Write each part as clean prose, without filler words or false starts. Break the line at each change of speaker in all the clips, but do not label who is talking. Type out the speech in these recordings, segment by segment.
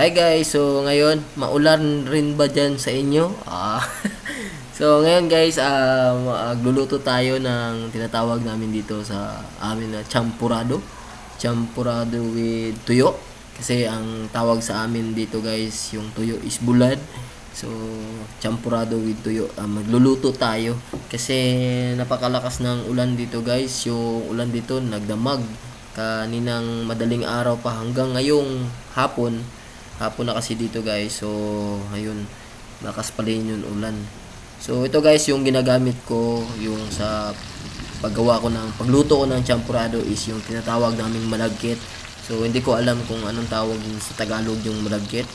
Hi guys, so ngayon, maulan rin ba dyan sa inyo? So ngayon guys, magluluto tayo ng tinatawag namin dito sa amin na champurado. Champurado with tuyo. Kasi ang tawag sa amin dito guys, yung tuyo is bulad. So, champurado with tuyo. Magluluto tayo. Kasi napakalakas ng ulan dito guys. Yung ulan dito nagdamag. Kaninang madaling araw pa hanggang ngayong hapon. Hapon na kasi dito guys. So, ayun. Lakas pa rin yung ulan. So, ito guys yung ginagamit ko. Yung sa pagluto ko ng champurado is yung tinatawag naming malagkit. So, hindi ko alam kung anong tawag yung sa Tagalog yung malagkit.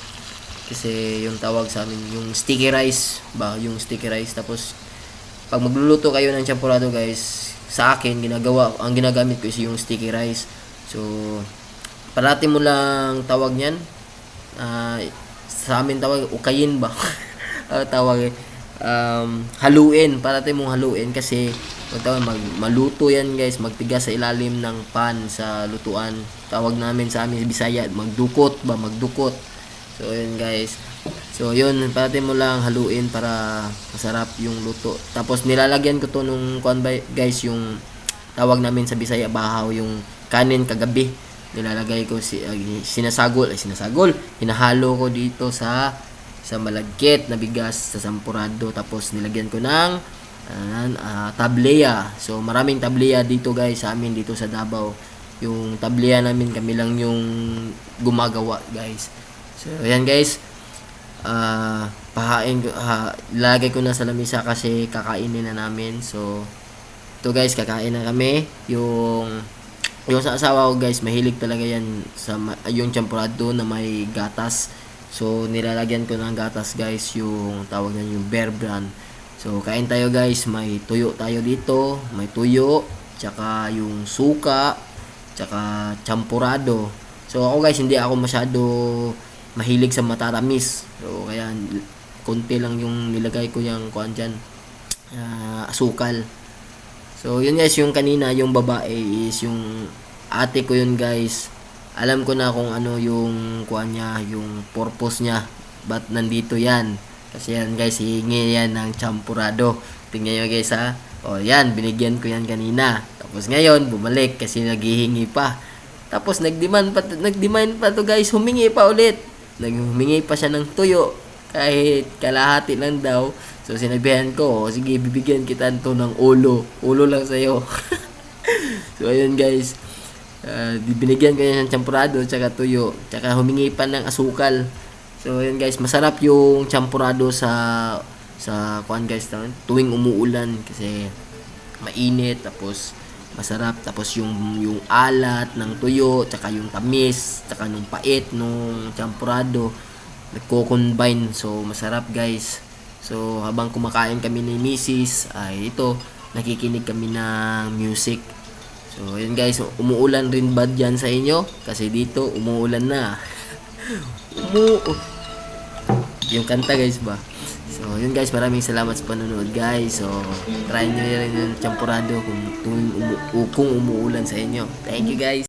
Kasi yung tawag sa amin, yung sticky rice ba? Yung sticky rice. Tapos, pag magluluto kayo ng champurado guys, sa akin, ang ginagamit ko is yung sticky rice. So, parati mo lang tawag niyan. Sa amin tawag, ukayin ba? Tawag, haluin. Parati mong haluin kasi maluto yan guys, magtigas sa ilalim ng pan sa lutuan. Tawag namin sa amin Bisaya, magdukot. So yun guys. So yun, parati mo lang haluin para masarap yung luto. Tapos nilalagyan ko to nung guys, yung tawag namin sa Bisaya bahaw, yung kanin kagabi. Nilalagay ko sinasagol, hinahalo ko dito sa malagkit na bigas sa sampurado. Tapos nilagyan ko ng tableya. So maraming tableya dito guys sa amin dito sa Davao. Yung tableya namin kami lang yung gumagawa guys. So ayan guys, lalagay ko na sa lamisa kasi kakainin na namin. So ito guys, kakain na kami. Yung sa asawa ko guys, mahilig talaga yan sa yung champurado na may gatas. So nilalagyan ko ng gatas guys, yung tawag niyan yung Bear Brand. So kain tayo guys, may tuyo tayo dito, may tuyo, tsaka yung suka, tsaka champurado. So ako guys, hindi ako masyado mahilig sa matatamis. So kaya konti lang yung nilagay ko yung kuan dyan, asukal. So yun guys, yung kanina yung babae is yung ate ko yun guys. Alam ko na kung ano yung kuan niya, yung purpose niya. Ba't nandito yan? Kasi yan guys, hihingi yan ng champurado. Tingnan nyo guys ha. O yan, binigyan ko yan kanina. Tapos ngayon, bumalik kasi naghihingi pa. Tapos nagdemand pa to guys, humingi pa ulit. Humingi pa siya ng tuyo. Kahit kalahati lang daw. So sinabihan ko, sige bibigyan kita to ng ulo. Ulo lang sa'yo. So ayun guys. Binigyan ko niya ng champurado tsaka tuyo. Tsaka humingi pa ng asukal. So ayun guys, masarap yung champurado sa kuan guys tuwing umuulan kasi mainit, tapos masarap, tapos yung alat ng tuyo tsaka yung tamis tsaka yung pait nung champurado nagko-combine. So masarap guys. So habang kumakain kami ni Mrs. ay ito, nakikinig kami ng music. So yun guys, umuulan rin ba dyan sa inyo? Kasi dito umuulan na. Yung kanta guys ba. So yun guys, maraming salamat sa panonood guys. So try nyo rin yung champurado kung umuulan sa inyo. Thank you guys.